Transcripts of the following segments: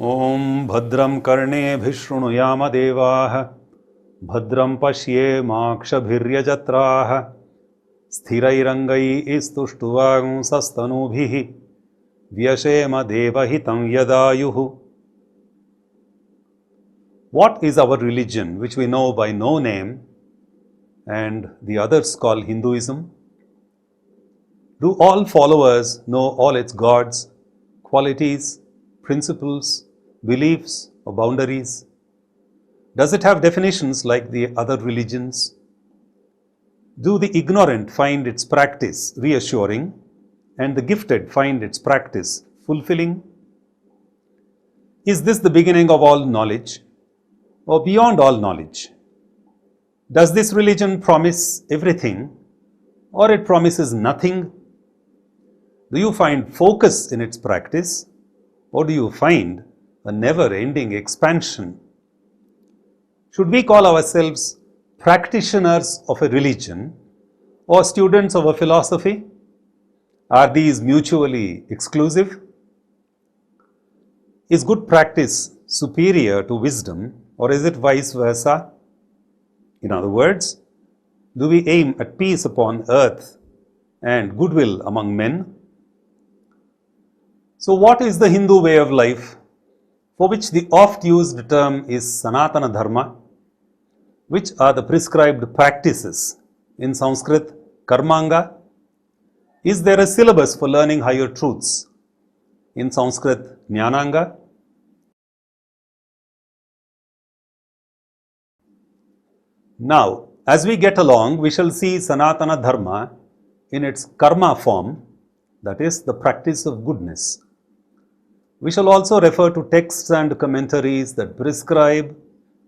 ॐ भद्रं कर्णेभिः शृणुयाम देवाः भद्रं पश्येमाक्षभिर्यजत्राः स्थिरैरङ्गैस्तुष्टुवांसस्तनूभिः व्यशेम देवहितं यदायुः. What is our religion, which we know by no name and the others call Hinduism? Do all followers know all its gods, qualities, principles, beliefs, or boundaries? Does it have definitions like the other religions? Do the ignorant find its practice reassuring and the gifted find its practice fulfilling? Is this the beginning of all knowledge or beyond all knowledge? Does this religion promise everything or it promises nothing? Do you find focus in its practice or do you find a never-ending expansion? Should we call ourselves practitioners of a religion or students of a philosophy? Are these mutually exclusive? Is good practice superior to wisdom or is it vice versa? In other words, do we aim at peace upon earth and goodwill among men? So what is the Hindu way of life, for which the oft used term is Sanatana Dharma, which are the prescribed practices? In Sanskrit, Karmanga. Is there a syllabus for learning higher truths? In Sanskrit, Jnananga. Now, as we get along, we shall see Sanatana Dharma in its karma form, that is, the practice of goodness. We shall also refer to texts and commentaries that prescribe,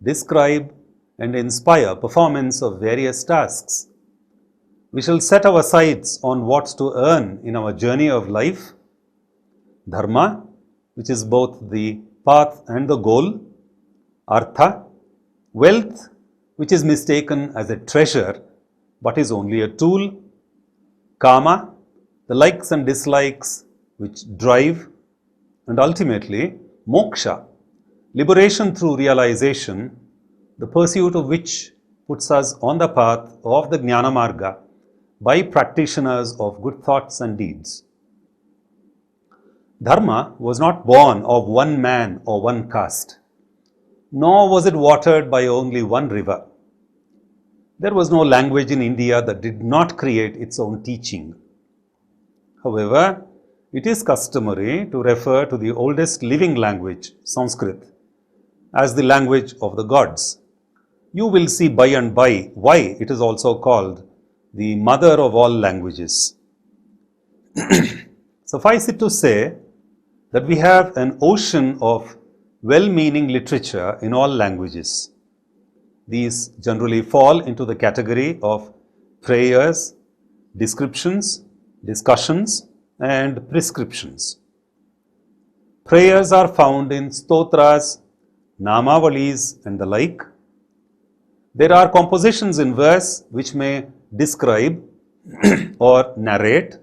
describe, and inspire performance of various tasks. We shall set our sights on what to earn in our journey of life, dharma, which is both the path and the goal, artha, wealth, which is mistaken as a treasure but is only a tool, kama, the likes and dislikes which drive, and ultimately moksha, liberation through realization, the pursuit of which puts us on the path of the Jnana Marga by practitioners of good thoughts and deeds. Dharma was not born of one man or one caste, nor was it watered by only one river. There was no language in India that did not create its own teaching. However, it is customary to refer to the oldest living language, Sanskrit, as the language of the gods. You will see by and by why it is also called the mother of all languages. Suffice it to say that we have an ocean of well-meaning literature in all languages. These generally fall into the category of prayers, descriptions, discussions, and prescriptions. Prayers are found in stotras, namavalis, and the like. There are compositions in verse which may describe or narrate,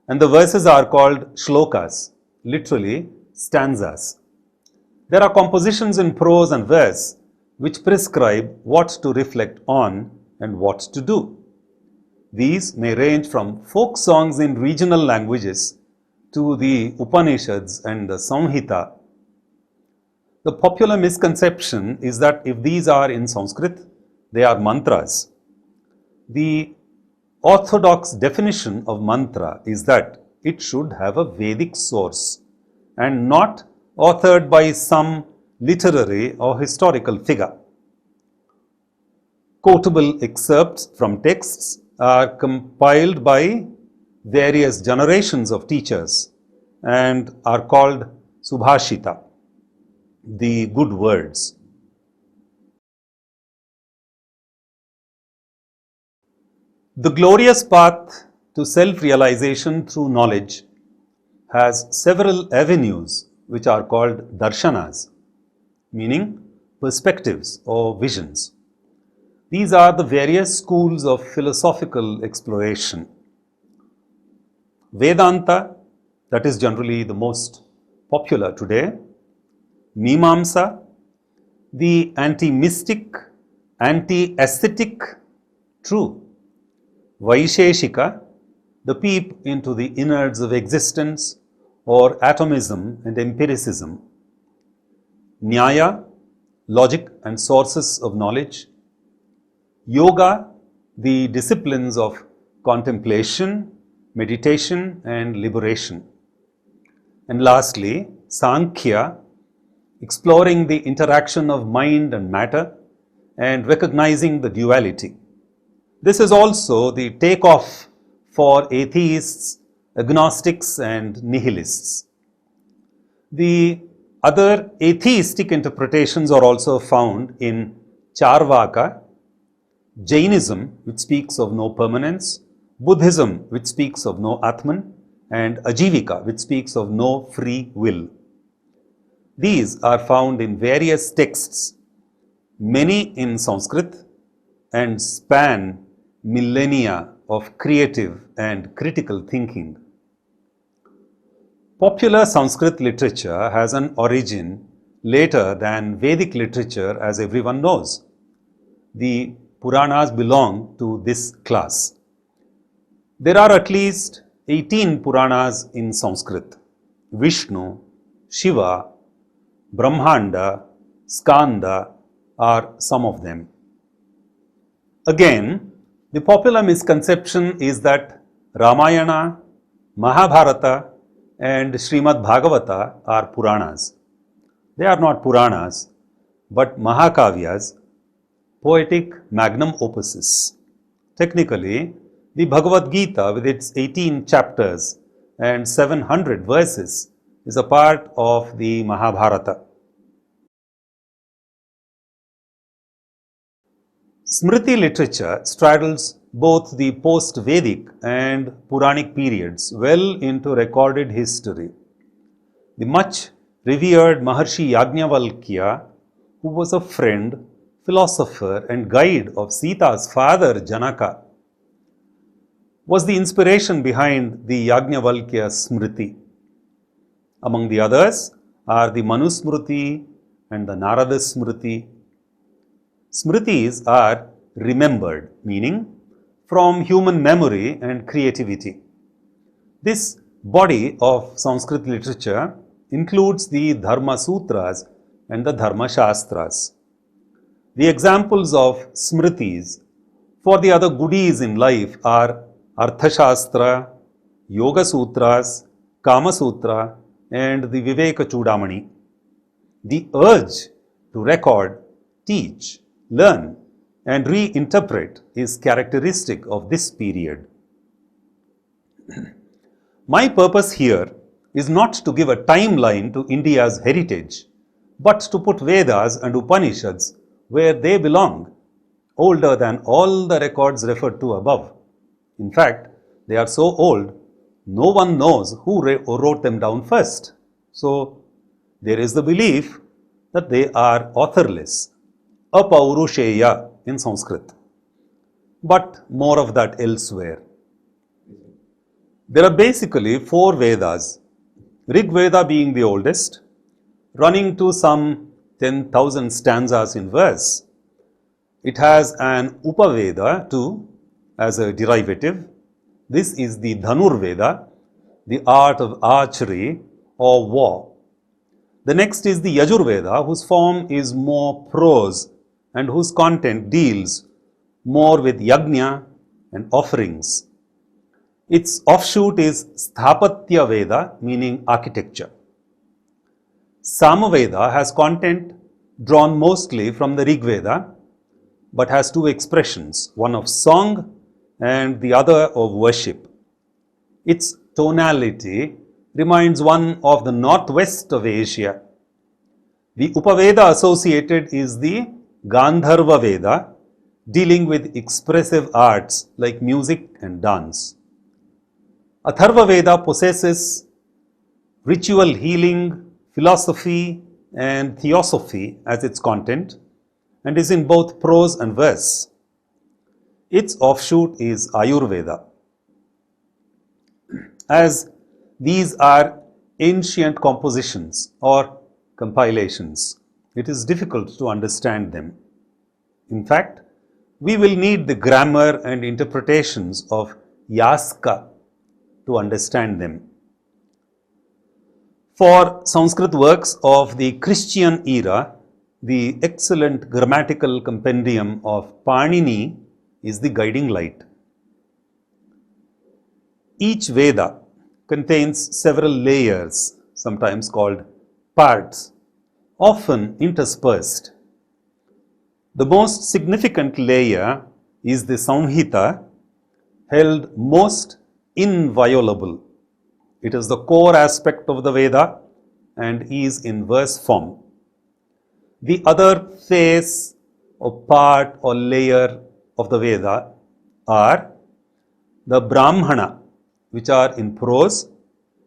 and the verses are called shlokas, literally stanzas. There are compositions in prose and verse which prescribe what to reflect on and what to do. These may range from folk songs in regional languages to the Upanishads and the Samhita. The popular misconception is that if these are in Sanskrit, they are mantras. The orthodox definition of mantra is that it should have a Vedic source and not authored by some literary or historical figure. Quotable excerpts from texts are compiled by various generations of teachers and are called Subhashita, the good words. The glorious path to self-realization through knowledge has several avenues which are called darshanas, meaning perspectives or visions. These are the various schools of philosophical exploration. Vedanta, that is generally the most popular today, Mimamsa, the anti-mystic, anti-ascetic true. Vaisheshika, the peep into the innards of existence or atomism and empiricism. Nyaya, logic and sources of knowledge. Yoga, the disciplines of contemplation, meditation and liberation. And lastly, Sankhya, exploring the interaction of mind and matter and recognizing the duality. This is also the takeoff for atheists, agnostics and nihilists. The other atheistic interpretations are also found in Charvaka, Jainism, which speaks of no permanence, Buddhism, which speaks of no Atman, and Ajivika, which speaks of no free will. These are found in various texts, many in Sanskrit, and span millennia of creative and critical thinking. Popular Sanskrit literature has an origin later than Vedic literature, as everyone knows. The Puranas belong to this class. There are at least 18 Puranas in Sanskrit. Vishnu, Shiva, Brahmanda, Skanda are some of them. Again, the popular misconception is that Ramayana, Mahabharata and Srimad Bhagavata are Puranas. They are not Puranas, but Mahakavyas, poetic magnum opuses. Technically, the Bhagavad Gita with its 18 chapters and 700 verses is a part of the Mahabharata. Smriti literature straddles both the post-Vedic and Puranic periods well into recorded history. The much revered Maharshi Yajnavalkya, who was a friend, philosopher and guide of Sita's father Janaka, was the inspiration behind the Yajnavalkya Smriti. Among the others are the Manusmriti and the Narada Smriti. Smritis are remembered, meaning from human memory and creativity. This body of Sanskrit literature includes the Dharma Sutras and the Dharma Shastras. The examples of Smritis for the other goodies in life are Arthashastra, Yoga Sutras, Kama Sutra and the Viveka Chudamani. The urge to record, teach, learn and reinterpret is characteristic of this period. My purpose here is not to give a timeline to India's heritage, but to put Vedas and Upanishads where they belong, older than all the records referred to above. In fact, they are so old, no one knows who wrote them down first. So, there is the belief that they are authorless, apaurusheya in Sanskrit. But more of that elsewhere. There are basically 4 Vedas, Rig Veda being the oldest, running to some 10,000 stanzas in verse. It has an Upaveda too as a derivative. This is the Dhanur Veda, the art of archery or war. The next is the Yajur Veda, whose form is more prose and whose content deals more with yajna and offerings. Its offshoot is Sthapatya Veda, meaning architecture. Samaveda has content drawn mostly from the Rig Veda, but has 2 expressions, one of song and the other of worship. Its tonality reminds one of the northwest of Asia. The Upaveda associated is the Gandharva Veda, dealing with expressive arts like music and dance. Atharva Veda possesses ritual healing, philosophy and theosophy as its content and is in both prose and verse. Its offshoot is Ayurveda. As these are ancient compositions or compilations, it is difficult to understand them. In fact, we will need the grammar and interpretations of Yaska to understand them. For Sanskrit works of the Christian era, the excellent grammatical compendium of Panini is the guiding light. Each Veda contains several layers, sometimes called parts, often interspersed. The most significant layer is the Samhita, held most inviolable. It is the core aspect of the Veda and is in verse form. The other phase or part or layer of the Veda are the Brahmana, which are in prose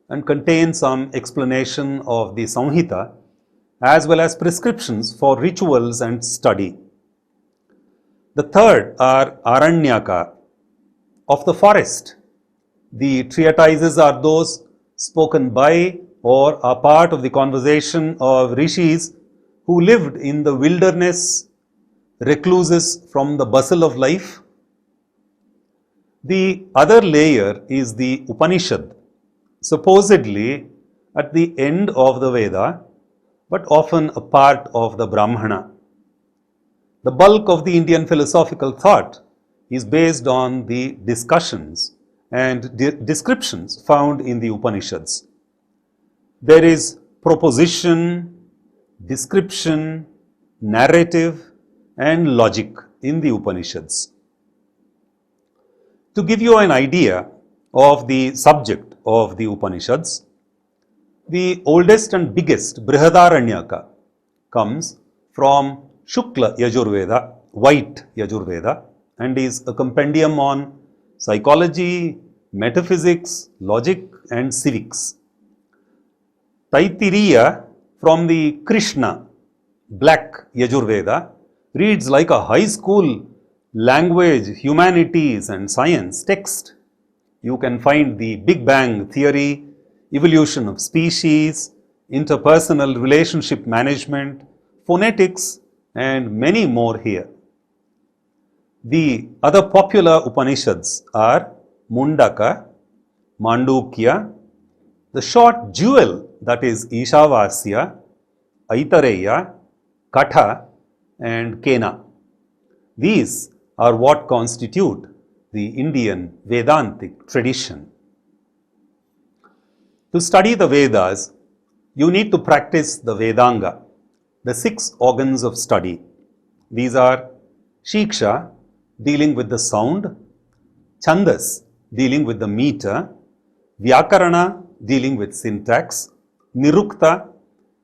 and contain some explanation of the Samhita as well as prescriptions for rituals and study. The third are Aranyaka, of the forest. The treatises are those spoken by or are part of the conversation of rishis who lived in the wilderness, recluses from the bustle of life. The other layer is the Upanishad, supposedly at the end of the Veda, but often a part of the Brahmana. The bulk of the Indian philosophical thought is based on the discussions and descriptions found in the Upanishads. There is proposition, description, narrative, and logic in the Upanishads. To give you an idea of the subject of the Upanishads, the oldest and biggest Brihadaranyaka comes from Shukla Yajurveda, White Yajurveda, and is a compendium on psychology, metaphysics, logic, and civics. Taittiriya from the Krishna, Black Yajurveda, reads like a high school language, humanities, and science text. You can find the Big Bang theory, evolution of species, interpersonal relationship management, phonetics, and many more here. The other popular Upanishads are Mundaka, Mandukya, the short jewel that is Ishavasya, Aitareya, Katha, and Kena. These are what constitute the Indian Vedantic tradition. To study the Vedas, you need to practice the Vedanga, the 6 organs of study. These are Shiksha, dealing with the sound, Chandas, dealing with the meter, Vyakarana, dealing with syntax, Nirukta,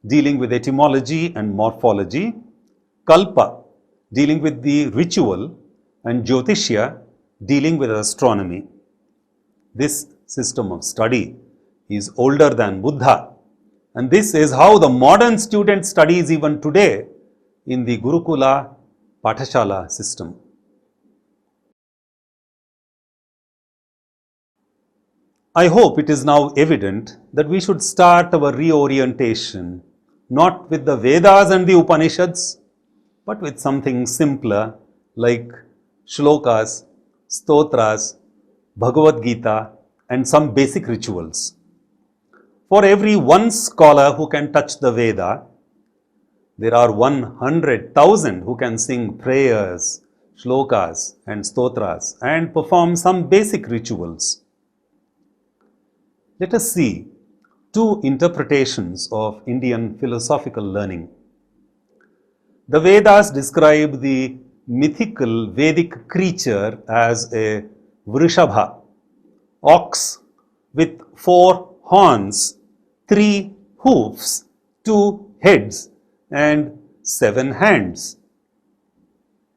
dealing with etymology and morphology, Kalpa, dealing with the ritual, and Jyotishya, dealing with astronomy. This system of study is older than Buddha, and this is how the modern student studies even today in the Gurukula Pathashala system. I hope it is now evident that we should start our reorientation not with the Vedas and the Upanishads, but with something simpler like shlokas, stotras, Bhagavad Gita, and some basic rituals. For every one scholar who can touch the Veda, there are 100,000 who can sing prayers, shlokas, and stotras and perform some basic rituals. Let us see 2 interpretations of Indian philosophical learning. The Vedas describe the mythical Vedic creature as a Vrishabha, ox with 4 horns, 3 hoofs, 2 heads, and 7 hands.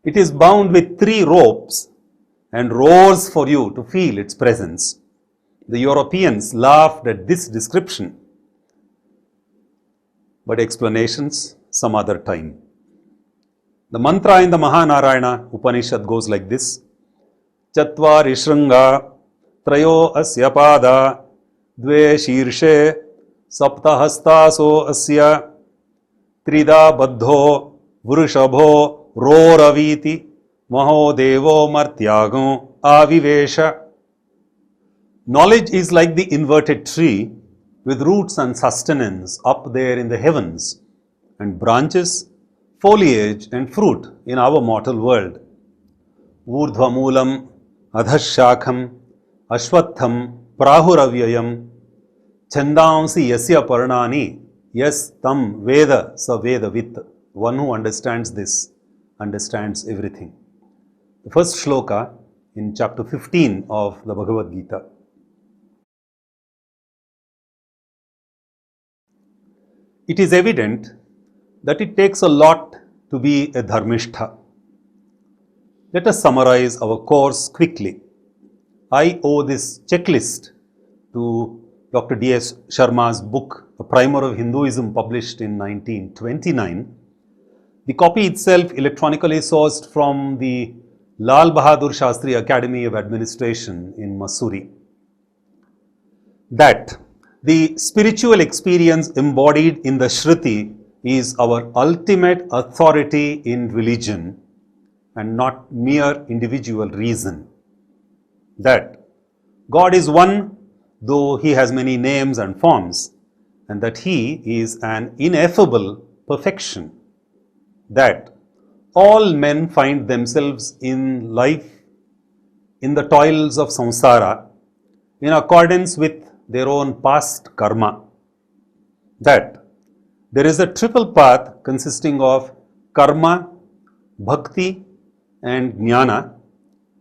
It is bound with 3 ropes and roars for you to feel its presence. The Europeans laughed at this description, but explanations some other time. The mantra in the Mahanarayana Upanishad goes like this: Chatvari Shringa Trayo Asya Pada Dve Shirshe Saptahastaso Asya त्रिधा बद्धो वृषभो रोरवीति महो देवो मर्त्यागो avivesh. Knowledge is like the inverted tree with roots and sustenance up there in the heavens and branches, foliage and fruit in our mortal world. Urdhvamulam adhashakham ashwatham prahuravyayam chandamsi yasya parnani yes tam veda sa vedavit. One who understands this understands everything. The first shloka in chapter 15 of the Bhagavad Gita. It is evident that it takes a lot to be a dharmishtha. Let us summarize our course quickly. I owe this checklist to Dr. D.S. Sharma's book, A Primer of Hinduism, published in 1929. The copy itself electronically sourced from the Lal Bahadur Shastri Academy of Administration in Mussoorie. That the spiritual experience embodied in the Shruti is our ultimate authority in religion and not mere individual reason. That God is one, though He has many names and forms, and that He is an ineffable perfection. That all men find themselves in life in the toils of samsara in accordance with their own past karma. That there is a triple path consisting of karma, bhakti and jnana,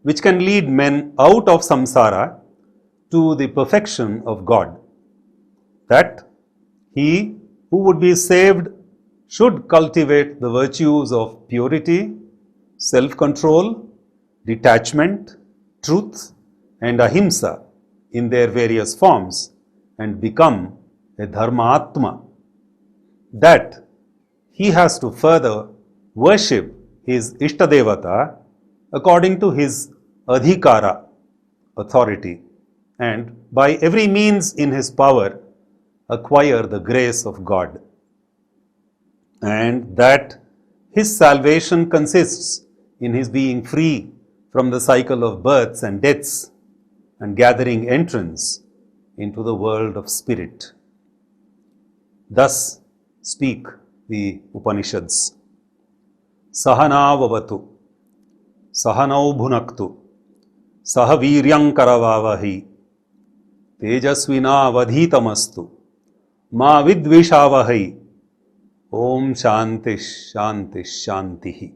which can lead men out of samsara to the perfection of God. That he who would be saved should cultivate the virtues of purity, self-control, detachment, truth and ahimsa in their various forms and become a dharma-atma. That he has to further worship his Ishtadevata according to his adhikara, authority, and by every means in his power acquire the grace of God. And that his salvation consists in his being free from the cycle of births and deaths and gathering entrance into the world of spirit. Thus speak the Upanishads. Sahanavavatu, Sahanau bhunaktu, Sahaviryam karavavahi, Tejasvina vadhitamastu, Ma vidvishavahi. Om Shanti Shanti Shantihi.